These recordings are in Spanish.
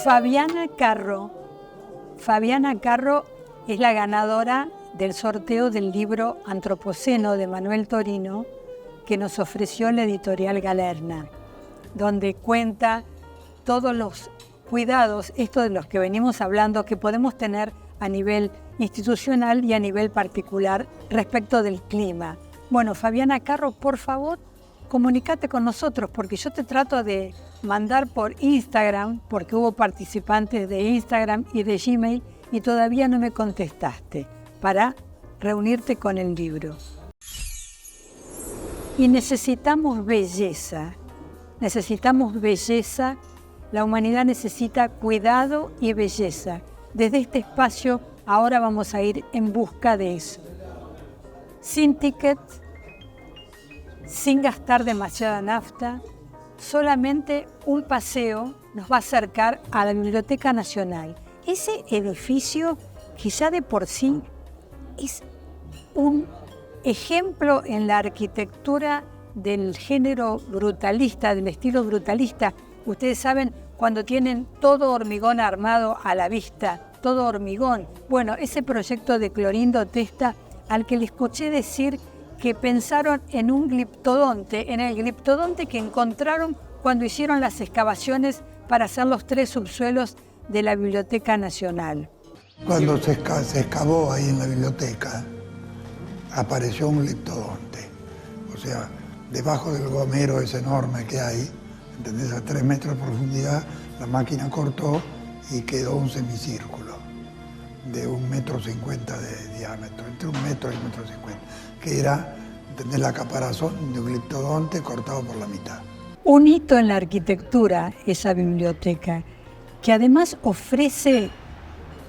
Fabiana Carro. Fabiana Carro es la ganadora del sorteo del libro Antropoceno de Manuel Torino que nos ofreció la editorial Galerna, donde cuenta todos los cuidados, esto de los que venimos hablando, que podemos tener a nivel institucional y a nivel particular respecto del clima. Bueno, Fabiana Carro, por favor, comunícate con nosotros, porque yo te trato de mandar por Instagram, porque hubo participantes de Instagram y de Gmail, y todavía no me contestaste, para reunirte con el libro. Y necesitamos belleza, la humanidad necesita cuidado y belleza. Desde este espacio ahora vamos a ir en busca de eso. Sin ticket, sin gastar demasiada nafta, solamente un paseo nos va a acercar a la Biblioteca Nacional. Ese edificio que ya de por sí es un ejemplo en la arquitectura del género brutalista, del estilo brutalista. Ustedes saben, cuando tienen todo hormigón armado a la vista, todo hormigón. Bueno, ese proyecto de Clorindo Testa, al que le escuché decir que pensaron en un gliptodonte, en el gliptodonte que encontraron cuando hicieron las excavaciones para hacer los 3 subsuelos de la Biblioteca Nacional. Cuando se excavó ahí en la biblioteca, apareció un gliptodonte. O sea, debajo del gomero ese enorme que hay, ¿entendés? A 3 metros de profundidad, la máquina cortó y quedó un semicírculo de 1,50 metros de diámetro, entre 1 metro y 1,50 metros, que era, ¿entendés?, la caparazón de un gliptodonte cortado por la mitad. Un hito en la arquitectura, esa biblioteca, que además ofrece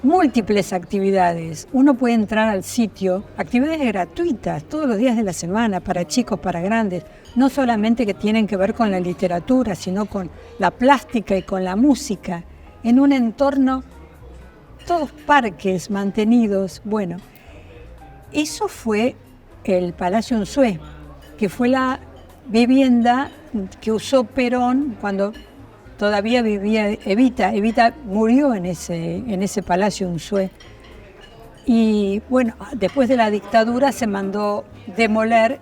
múltiples actividades. Uno puede entrar al sitio, actividades gratuitas todos los días de la semana, para chicos, para grandes, no solamente que tienen que ver con la literatura, sino con la plástica y con la música, en un entorno, todos parques mantenidos. Bueno, eso fue el Palacio Unzué, que fue la vivienda que usó Perón cuando todavía vivía Evita. Evita murió en ese Palacio Unzué. Y bueno, después de la dictadura se mandó demoler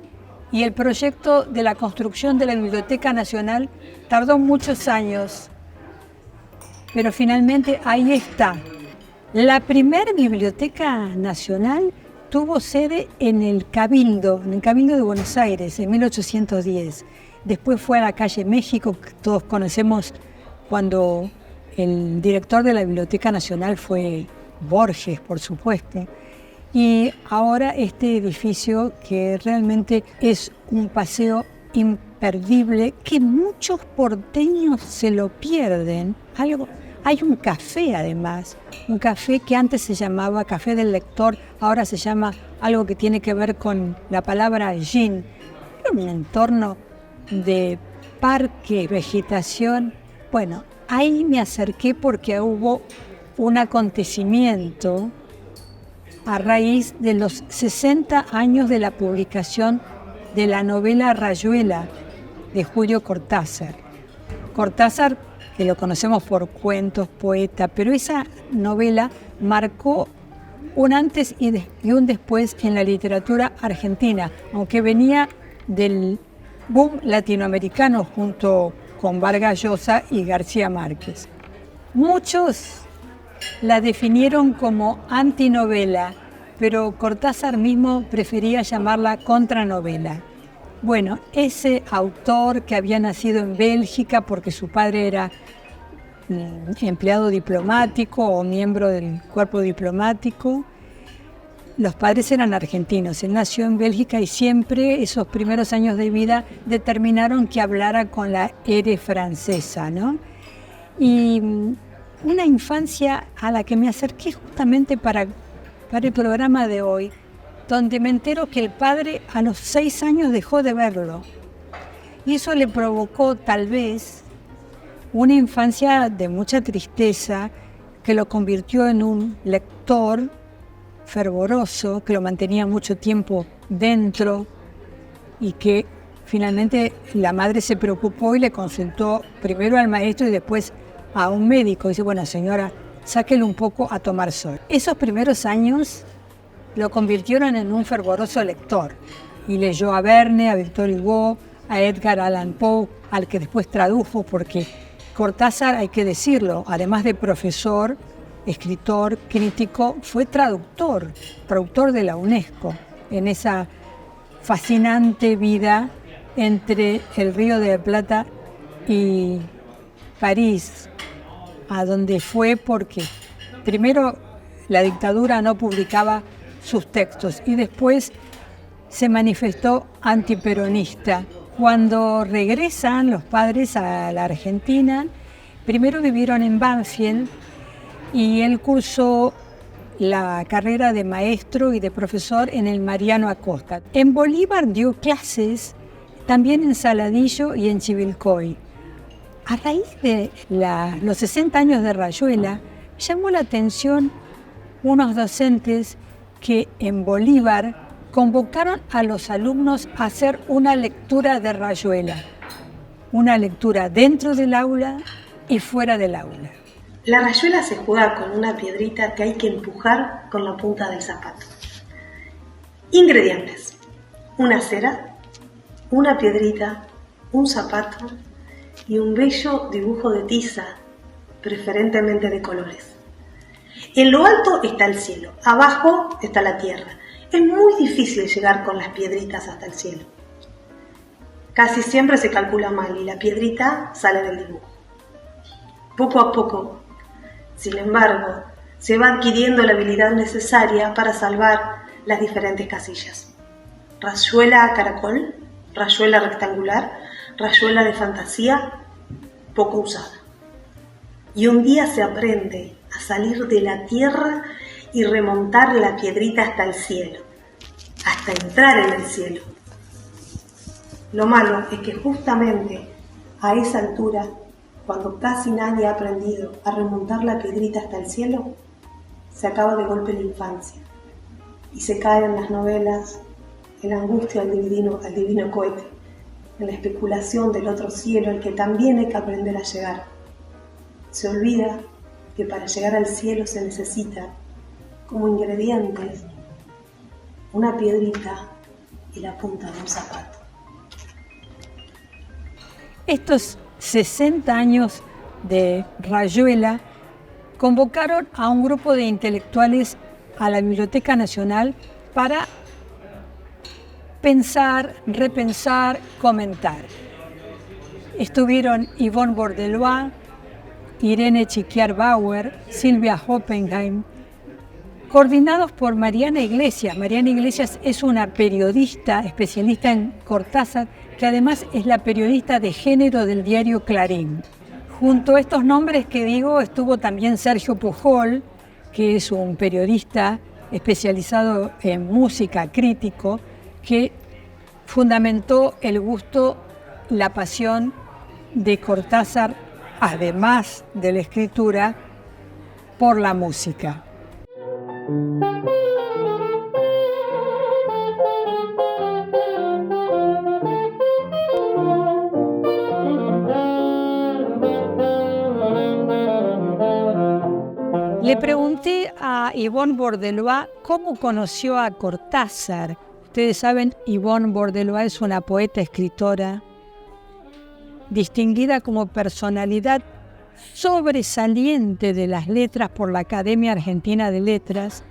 y el proyecto de la construcción de la Biblioteca Nacional tardó muchos años. Pero finalmente ahí está. La primera Biblioteca Nacional tuvo sede en el Cabildo de Buenos Aires, en 1810. Después fue a la calle México, que todos conocemos, cuando el director de la Biblioteca Nacional fue Borges, por supuesto. Y ahora este edificio, que realmente es un paseo imperdible, que muchos porteños se lo pierden. Hay un café además, un café que antes se llamaba Café del Lector, ahora se llama algo que tiene que ver con la palabra gin. Un entorno de parque, vegetación. Bueno, ahí me acerqué porque hubo un acontecimiento a raíz de los 60 años de la publicación de la novela Rayuela de Julio Cortázar. Cortázar, que lo conocemos por cuentos, poeta, pero esa novela marcó un antes y un después en la literatura argentina, aunque venía del boom latinoamericano junto con Vargas Llosa y García Márquez. Muchos la definieron como antinovela, pero Cortázar mismo prefería llamarla contranovela. Bueno, ese autor, que había nacido en Bélgica porque su padre era empleado diplomático o miembro del cuerpo diplomático, los padres eran argentinos. Él nació en Bélgica y siempre esos primeros años de vida determinaron que hablara con la R francesa, ¿no? Y una infancia a la que me acerqué justamente para el programa de hoy, donde me entero que el padre a los 6 años dejó de verlo. Y eso le provocó tal vez una infancia de mucha tristeza, que lo convirtió en un lector fervoroso, que lo mantenía mucho tiempo dentro y que finalmente la madre se preocupó y le consultó primero al maestro y después a un médico. Dice, bueno, señora, sáquele un poco a tomar sol. Esos primeros años lo convirtieron en un fervoroso lector. Y leyó a Verne, a Victor Hugo, a Edgar Allan Poe, al que después tradujo, porque Cortázar, hay que decirlo, además de profesor, escritor, crítico, fue traductor de la UNESCO, en esa fascinante vida entre el Río de la Plata y París, a donde fue porque primero la dictadura no publicaba sus textos y después se manifestó antiperonista. Cuando regresan los padres a la Argentina, primero vivieron en Banfield y él cursó la carrera de maestro y de profesor en el Mariano Acosta. En Bolívar dio clases también en Saladillo y en Chivilcoy. A raíz de los 60 años de Rayuela, llamó la atención unos docentes que en Bolívar convocaron a los alumnos a hacer una lectura de Rayuela, una lectura dentro del aula y fuera del aula. La rayuela se juega con una piedrita que hay que empujar con la punta del zapato. Ingredientes: una cera, una piedrita, un zapato y un bello dibujo de tiza, preferentemente de colores. En lo alto está el cielo, abajo está la tierra. Es muy difícil llegar con las piedritas hasta el cielo. Casi siempre se calcula mal y la piedrita sale del dibujo. Poco a poco, sin embargo, se va adquiriendo la habilidad necesaria para salvar las diferentes casillas. Rayuela a caracol, rayuela rectangular, rayuela de fantasía, poco usada. Y un día se aprende a salir de la tierra y remontar la piedrita hasta el cielo, hasta entrar en el cielo. Lo malo es que justamente a esa altura, cuando casi nadie ha aprendido a remontar la piedrita hasta el cielo, se acaba de golpe la infancia y se cae en las novelas en la angustia al divino cohete, en la especulación del otro cielo al que también hay que aprender a llegar. Se olvida que para llegar al cielo se necesita, como ingredientes, una piedrita y la punta de un zapato. Estos 60 años de Rayuela convocaron a un grupo de intelectuales a la Biblioteca Nacional para pensar, repensar, comentar. Estuvieron Yvonne Bordelois, Irene Chiquiar-Bauer, Silvia Hoppenheim, coordinados por Mariana Iglesias. Mariana Iglesias es una periodista especialista en Cortázar, que además es la periodista de género del diario Clarín. Junto a estos nombres que digo, estuvo también Sergio Pujol, que es un periodista especializado en música, crítico, que fundamentó el gusto, la pasión de Cortázar, además de la escritura, por la música. Le pregunté a Yvonne Bordelois cómo conoció a Cortázar. Ustedes saben, Yvonne Bordelois es una poeta, escritora, distinguida como personalidad sobresaliente de las letras por la Academia Argentina de Letras.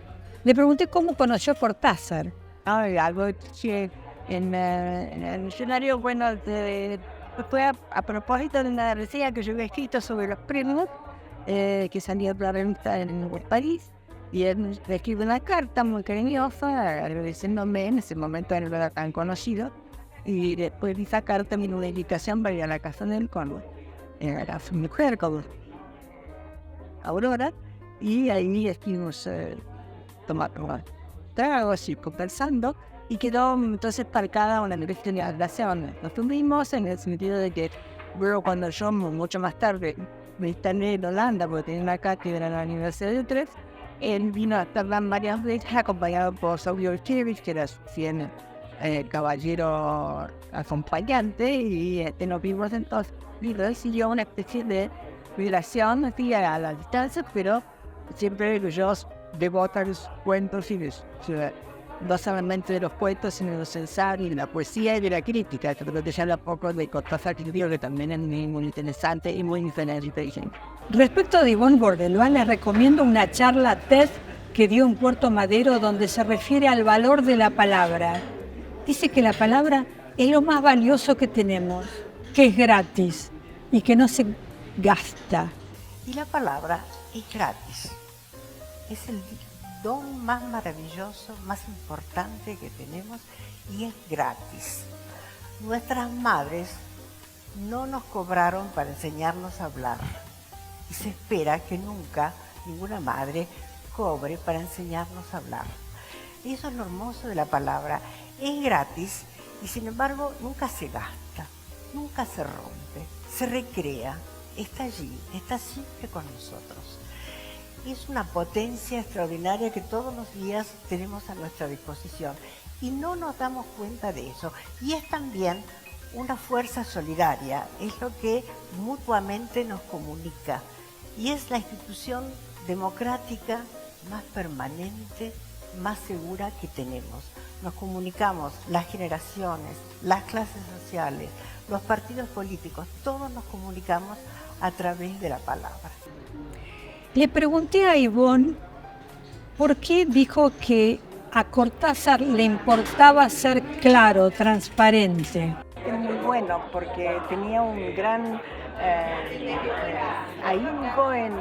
Le pregunté cómo conoció a Cortázar. Algo que en el diccionario, bueno, fue a propósito de una reseña que yo había escrito sobre los premios, que salía en la revista en París, y él me escribe una carta muy cariñosa, agradeciéndome. En ese momento él no era tan conocido, y después de esa carta vino una invitación para ir a la casa de él con su mujer, con Aurora, y ahí estuvimos tomando tragos y conversando, y quedó entonces marcada una pequeña relación. Nos tuvimos en el sentido de que luego, cuando yo mucho más tarde me instalé en Holanda porque tenía una cátedra en la Universidad de Utrecht, él vino a Amsterdam varias veces acompañado por Saúl Chevich, que era su fiel caballero acompañante, y nos vimos entonces, y decidió una especie de admiración así a la distancia, pero siempre yo devota los cuentos y no solamente de los cuentos, sino de los ensayos, de la poesía y de la crítica. Creo que ya habla poco de Cortázar, que también es muy interesante y muy inteligente. Respecto de Ivonne Bordelois, les recomiendo una charla TED que dio en Puerto Madero donde se refiere al valor de la palabra. Dice que la palabra es lo más valioso que tenemos, que es gratis y que no se gasta. Y la palabra es gratis. Es el don más maravilloso, más importante que tenemos y es gratis. Nuestras madres no nos cobraron para enseñarnos a hablar y se espera que nunca ninguna madre cobre para enseñarnos a hablar. Y eso es lo hermoso de la palabra. Es gratis y sin embargo nunca se gasta, nunca se rompe, se recrea, está allí, está siempre con nosotros. Es una potencia extraordinaria que todos los días tenemos a nuestra disposición y no nos damos cuenta de eso. Y es también una fuerza solidaria, es lo que mutuamente nos comunica y es la institución democrática más permanente, más segura que tenemos. Nos comunicamos, las generaciones, las clases sociales, los partidos políticos, todos nos comunicamos a través de la palabra. Le pregunté a Ivonne por qué dijo que a Cortázar le importaba ser claro, transparente. Es muy bueno porque tenía un gran ahínco en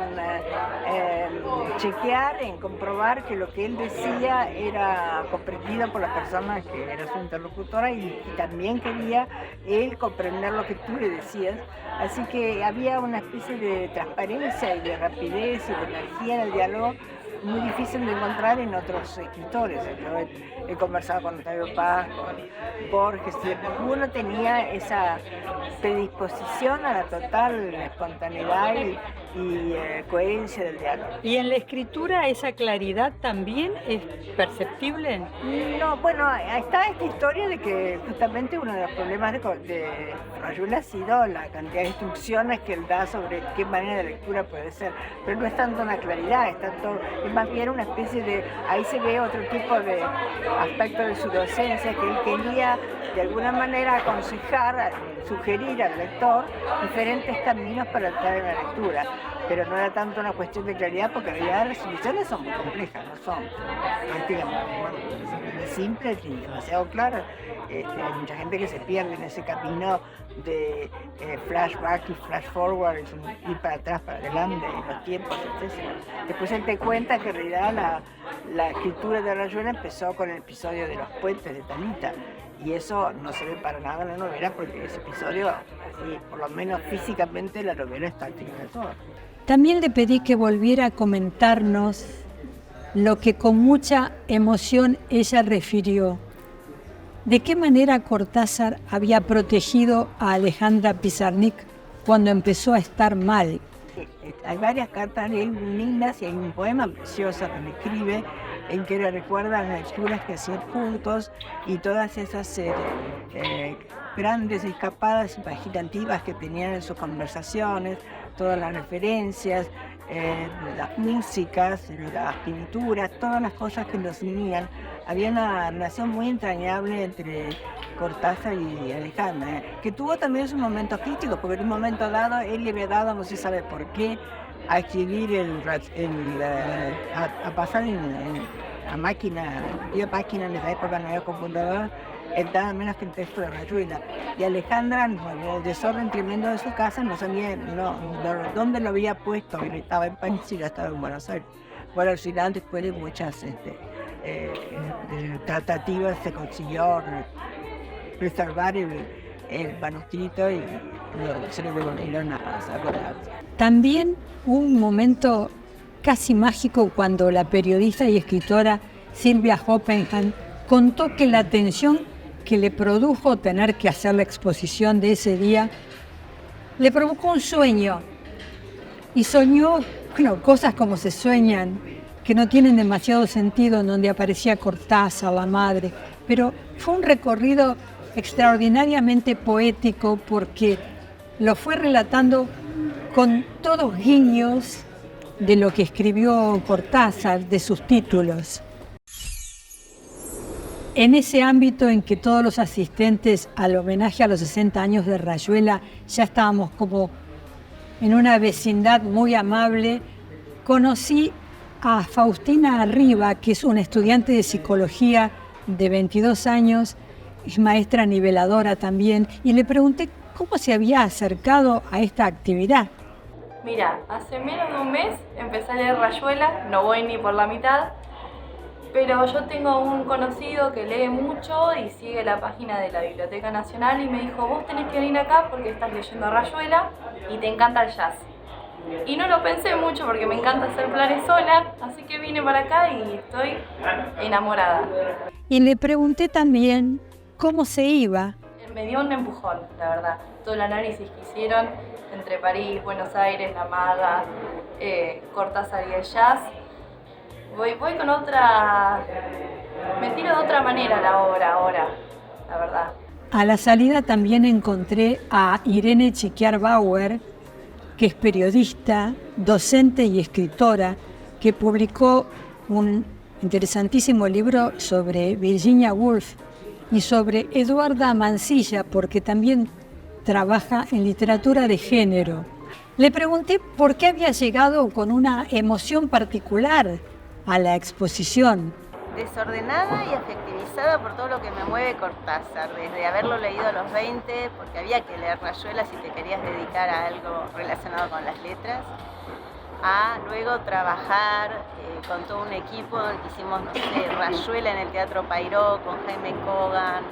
chequear, en comprobar que lo que él decía era comprendido por la persona que era su interlocutora y también quería él comprender lo que tú le decías. Así que había una especie de transparencia y de rapidez y de energía en el diálogo muy difícil de encontrar en otros escritores. Yo he conversado con Octavio Paz, con Borges, uno tenía esa predisposición a la total espontaneidad y coherencia del diálogo. ¿Y en la escritura esa claridad también es perceptible? No, bueno, está esta historia de que justamente uno de los problemas de Rayuela ha sido la cantidad de instrucciones que él da sobre qué manera de lectura puede ser, pero no es tanto una claridad, es más bien una especie de, ahí se ve otro tipo de aspecto de su docencia, que él quería de alguna manera aconsejar, sugerir al lector diferentes caminos para entrar en la lectura, pero no era tanto una cuestión de claridad porque en realidad las soluciones son muy complejas, no son prácticamente simples y demasiado claras. Hay mucha gente que se pierde en ese camino de flashback y flash forward, ir para atrás, para adelante, los tiempos, etc. Después él te cuenta que en realidad la escritura de Rayuela empezó con el episodio de los puentes de Talita, y eso no se ve para nada en la novela porque ese episodio, así, por lo menos físicamente, la novela está activa toda. También le pedí que volviera a comentarnos lo que con mucha emoción ella refirió. ¿De qué manera Cortázar había protegido a Alejandra Pizarnik cuando empezó a estar mal? Hay varias cartas de él lindas y hay un poema precioso que me escribe en que le recuerda las lecturas que hacían juntos y todas esas grandes escapadas imaginativas que tenían en sus conversaciones, todas las referencias, las músicas, las pinturas, todas las cosas que los unían. Había una relación muy entrañable entre Cortázar y Alejandra, que tuvo también sus momentos críticos, porque en un momento dado él le había dado, no se sabe por qué, a escribir a pasar a máquina, había máquina en esa época, no había computador, nada menos que el texto de Rayuela. Y Alejandra, el desorden tremendo de su casa, no sabía dónde lo había puesto, él estaba en París y ya estaba en Buenos Aires. Bueno, al final, después de muchas tratativas, se consiguió preservar el manuscrito y se lo devolvieron a Cortázar. También hubo un momento casi mágico cuando la periodista y escritora Silvia Oppenheim contó que la tensión que le produjo tener que hacer la exposición de ese día le provocó un sueño y soñó, cosas como se sueñan, que no tienen demasiado sentido, en donde aparecía Cortázar, la madre, pero fue un recorrido extraordinariamente poético porque lo fue relatando con todos guiños de lo que escribió Cortázar, de sus títulos. En ese ámbito en que todos los asistentes al homenaje a los 60 años de Rayuela ya estábamos como en una vecindad muy amable, conocí a Faustina Arriba, que es una estudiante de psicología de 22 años, es maestra niveladora también, y le pregunté cómo se había acercado a esta actividad. Mira, hace menos de un mes empecé a leer Rayuela, no voy ni por la mitad, pero yo tengo un conocido que lee mucho y sigue la página de la Biblioteca Nacional y me dijo, vos tenés que venir acá porque estás leyendo Rayuela y te encanta el jazz. Y no lo pensé mucho porque me encanta hacer planes sola, así que vine para acá y estoy enamorada. Y le pregunté también cómo se iba. Me dio un empujón, la verdad. Todo el análisis que hicieron entre París, Buenos Aires, La Maga, Cortázar y el jazz. Voy con otra... Me tiro de otra manera la obra ahora, la verdad. A la salida también encontré a Irene Chiquiar Bauer, que es periodista, docente y escritora, que publicó un interesantísimo libro sobre Virginia Woolf y sobre Eduarda Mansilla, porque también trabaja en literatura de género. Le pregunté por qué había llegado con una emoción particular a la exposición. Desordenada y afectivizada por todo lo que me mueve Cortázar, desde haberlo leído a los 20, porque había que leer Rayuela si te querías dedicar a algo relacionado con las letras, a luego trabajar con todo un equipo donde hicimos, no sé, Rayuela en el Teatro Pairó con Jaime Kogan,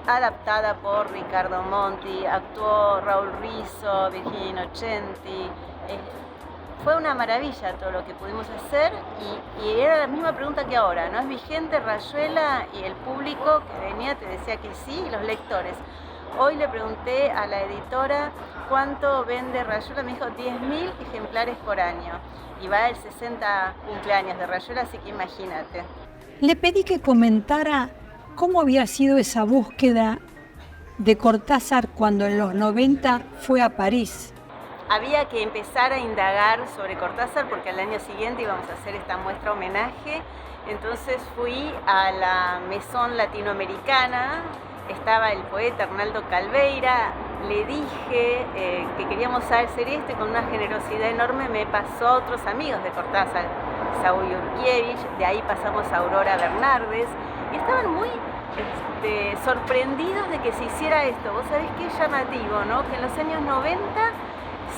adaptada por Ricardo Monti, actuó Raúl Rizzo, Virginia Innocenti. Fue una maravilla todo lo que pudimos hacer y era la misma pregunta que ahora, ¿no? ¿Es vigente Rayuela? Y el público que venía te decía que sí, y los lectores. Hoy le pregunté a la editora cuánto vende Rayuela, me dijo 10.000 ejemplares por año. Y va el 60 cumpleaños de Rayuela, así que imagínate. Le pedí que comentara cómo había sido esa búsqueda de Cortázar cuando en los 90 fue a París. Había que empezar a indagar sobre Cortázar porque al año siguiente íbamos a hacer esta muestra homenaje. Entonces fui a la Maison Latinoamericana, estaba el poeta Arnaldo Calveira, le dije que queríamos hacer esto y con una generosidad enorme me pasó a otros amigos de Cortázar, Saúl Yurkiewicz, de ahí pasamos a Aurora Bernardes y estaban muy sorprendidos de que se hiciera esto. Vos sabés qué llamativo, ¿no? Que en los años 90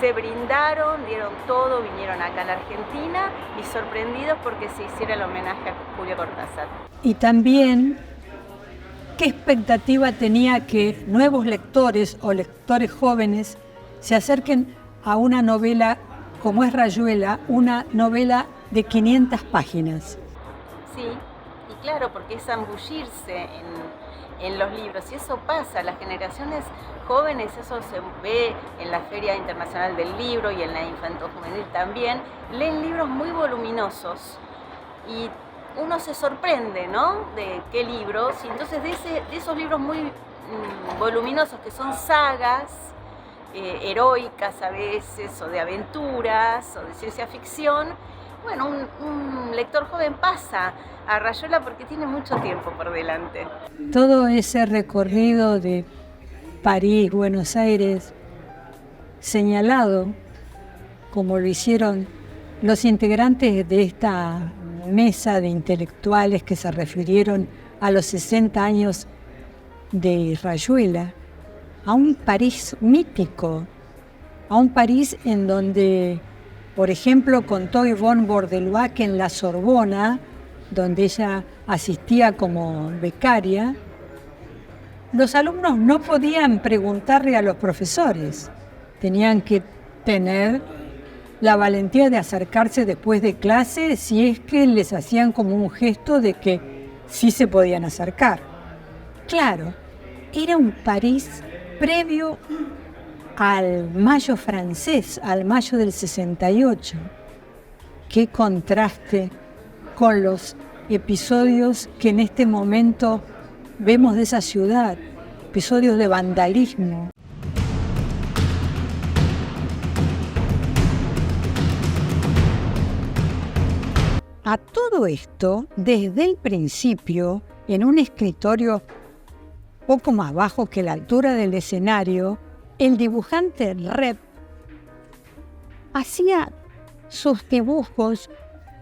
se brindaron, dieron todo, vinieron acá a la Argentina y sorprendidos porque se hiciera el homenaje a Julio Cortázar. Y también, ¿qué expectativa tenía que nuevos lectores o lectores jóvenes se acerquen a una novela como es Rayuela, una novela de 500 páginas? Sí, y claro, porque es zambullirse en los libros, y eso pasa, las generaciones jóvenes, eso se ve en la Feria Internacional del Libro y en la Infanto-Juvenil también, leen libros muy voluminosos y uno se sorprende, ¿no?, de qué libros, y entonces de esos libros muy voluminosos que son sagas, heroicas a veces, o de aventuras, o de ciencia ficción, bueno, un lector joven pasa a Rayuela porque tiene mucho tiempo por delante. Todo ese recorrido de París, Buenos Aires, señalado como lo hicieron los integrantes de esta mesa de intelectuales que se refirieron a los 60 años de Rayuela, a un París mítico, a un París en donde, por ejemplo, contó Yvonne Bordelois que en la Sorbona, donde ella asistía como becaria, los alumnos no podían preguntarle a los profesores, tenían que tener la valentía de acercarse después de clase si es que les hacían como un gesto de que sí se podían acercar. Claro, era un París previo al Mayo francés, al Mayo del 68. Qué contraste con los episodios que en este momento vemos de esa ciudad, episodios de vandalismo. A todo esto, desde el principio, en un escritorio poco más bajo que la altura del escenario, el dibujante Rep hacía sus dibujos.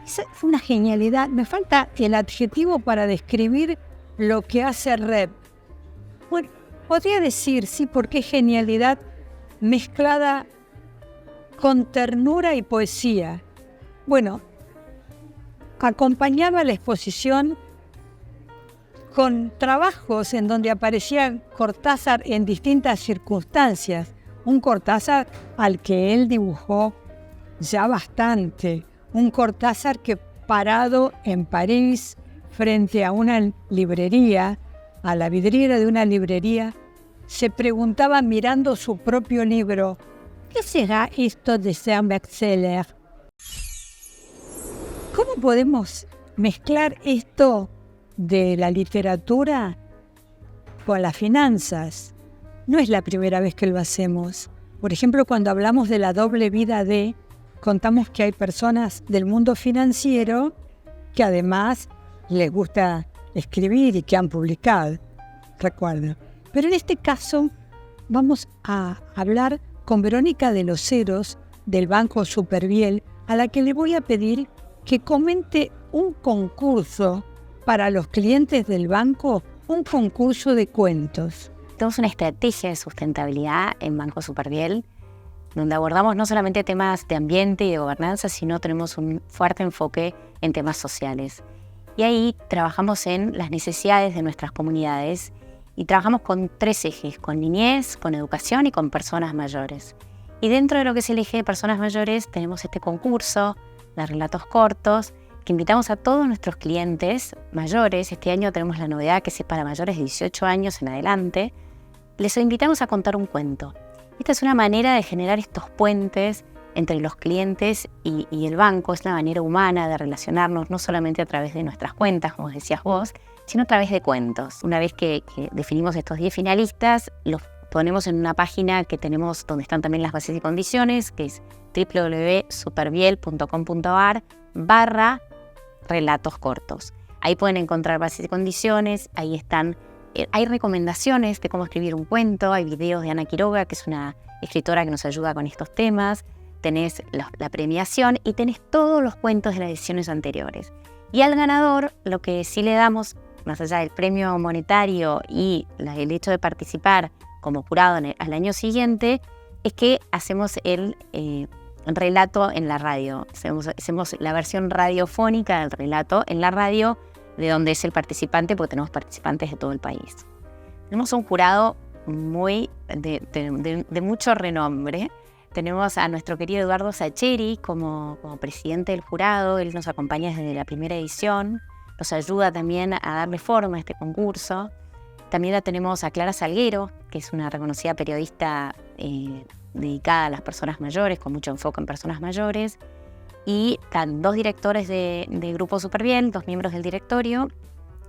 Esa fue una genialidad. Me falta el adjetivo para describir lo que hace Rep. Bueno, podría decir, sí, porque es genialidad mezclada con ternura y poesía. Bueno, acompañaba la exposición con trabajos en donde aparecía Cortázar en distintas circunstancias. Un Cortázar al que él dibujó ya bastante. Un Cortázar que, parado en París frente a una librería, a la vidriera de una librería, se preguntaba mirando su propio libro: ¿qué será esto de ser bestseller? ¿Cómo podemos mezclar esto de la literatura con las finanzas? No es la primera vez que lo hacemos. Por ejemplo, cuando hablamos de la doble vida de, contamos que hay personas del mundo financiero que además les gusta escribir y que han publicado, recuerdo. Pero en este caso vamos a hablar con Verónica de los Heros del Banco Superviel, a la que le voy a pedir que comente un concurso para los clientes del banco, un concurso de cuentos. Tenemos una estrategia de sustentabilidad en Banco Superviel, donde abordamos no solamente temas de ambiente y de gobernanza, sino tenemos un fuerte enfoque en temas sociales. Y ahí trabajamos en las necesidades de nuestras comunidades y trabajamos con 3 ejes, con niñez, con educación y con personas mayores. Y dentro de lo que es el eje de personas mayores tenemos este concurso de relatos cortos que invitamos a todos nuestros clientes mayores. Este año tenemos la novedad que es para mayores de 18 años en adelante. Les invitamos a contar un cuento. Esta es una manera de generar estos puentes entre los clientes y el banco. Es una manera humana de relacionarnos, no solamente a través de nuestras cuentas, como decías vos, sino a través de cuentos. Una vez que definimos estos 10 finalistas, los ponemos en una página que tenemos donde están también las bases y condiciones, que es www.superviel.com.ar/relatos cortos. Ahí pueden encontrar bases y condiciones, ahí están. Hay recomendaciones de cómo escribir un cuento, hay videos de Ana Quiroga, que es una escritora que nos ayuda con estos temas, tenés la premiación y tenés todos los cuentos de las ediciones anteriores. Y al ganador, lo que sí le damos, más allá del premio monetario y el hecho de participar como jurado al año siguiente, es que hacemos el relato en la radio. Hacemos la versión radiofónica del relato en la radio, de donde es el participante, porque tenemos participantes de todo el país. Tenemos un jurado de mucho renombre. Tenemos a nuestro querido Eduardo Sacheri como presidente del jurado. Él nos acompaña desde la primera edición, nos ayuda también a darle forma a este concurso. También la tenemos a Clara Salguero, que es una reconocida periodista dedicada a las personas mayores, con mucho enfoque en personas mayores. Y están 2 directores de Grupo Superviel, 2 miembros del directorio.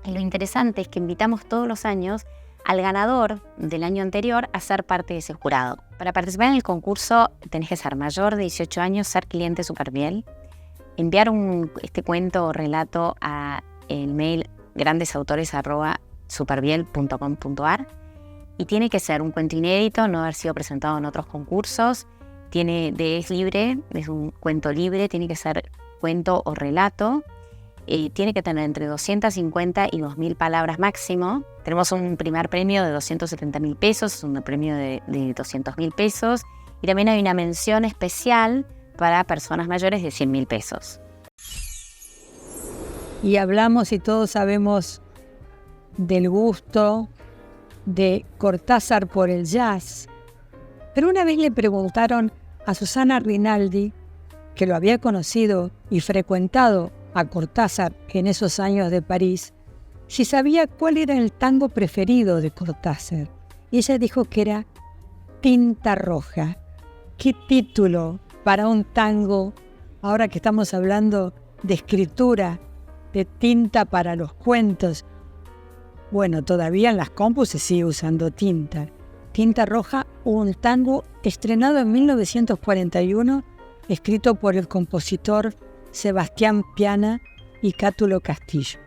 Y lo interesante es que invitamos todos los años al ganador del año anterior a ser parte de ese jurado. Para participar en el concurso tenés que ser mayor de 18 años, ser cliente Superviel, enviar este cuento o relato a el mail grandesautores@superviel.com.ar y tiene que ser un cuento inédito, no haber sido presentado en otros concursos. Es libre, es un cuento libre, tiene que ser cuento o relato. Tiene que tener entre 250 y 2.000 palabras máximo. Tenemos un primer premio de 270.000 pesos, un premio de 200.000 pesos. Y también hay una mención especial para personas mayores de 100.000 pesos. Y hablamos y todos sabemos del gusto de Cortázar por el jazz. Pero una vez le preguntaron a Susana Rinaldi, que lo había conocido y frecuentado a Cortázar en esos años de París, si sabía cuál era el tango preferido de Cortázar. Y ella dijo que era Tinta Roja. ¿Qué título para un tango, ahora que estamos hablando de escritura, de tinta para los cuentos? Bueno, todavía en las compus se sigue usando tinta. Tinta Roja, un tango estrenado en 1941, escrito por el compositor Sebastián Piana y Cátulo Castillo.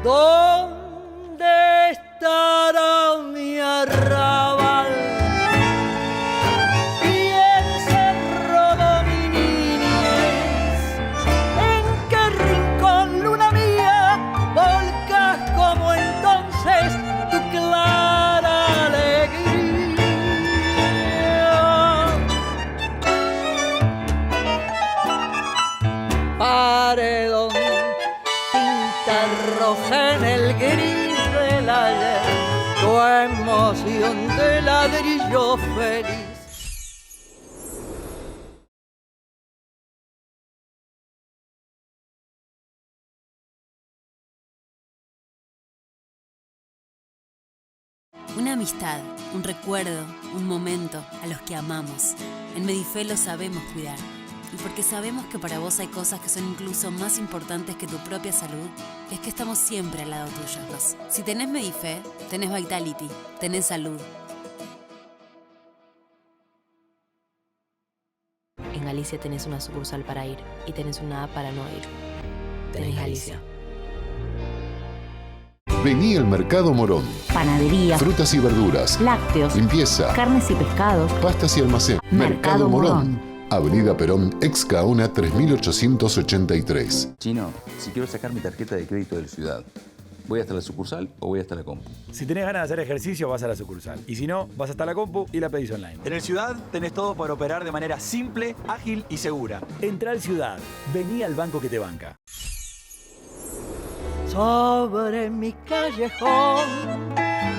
¿Dónde estará mi arrabal? ¿Quién se robó mi niñez? ¿En qué rincón, luna mía, volcas como entonces tu clara alegría? Paredón, roja en el gris del ayer, tu emoción de ladrillo feliz. Una amistad, un recuerdo, un momento a los que amamos. En Medife lo sabemos cuidar. Y porque sabemos que para vos hay cosas que son incluso más importantes que tu propia salud, es que estamos siempre al lado tuyo. Si tenés Medife, tenés Vitality, tenés salud. En Galicia tenés una sucursal para ir y tenés una app para no ir. Tenés Galicia. Vení al Mercado Morón. Panadería, frutas y verduras, lácteos, limpieza, carnes y pescados, pastas y almacén. Mercado Morón. Avenida Perón, ex Gaona 3883. Chino, si quiero sacar mi tarjeta de crédito de la ciudad, ¿voy hasta la sucursal o voy hasta la compu? Si tenés ganas de hacer ejercicio, vas a la sucursal. Y si no, vas hasta la compu y la pedís online. En el Ciudad tenés todo para operar de manera simple, ágil y segura. Entra al Ciudad. Vení al banco que te banca. Sobre mi callejón,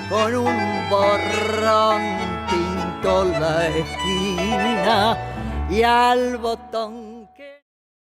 con un borrón pinto la esquina y al botón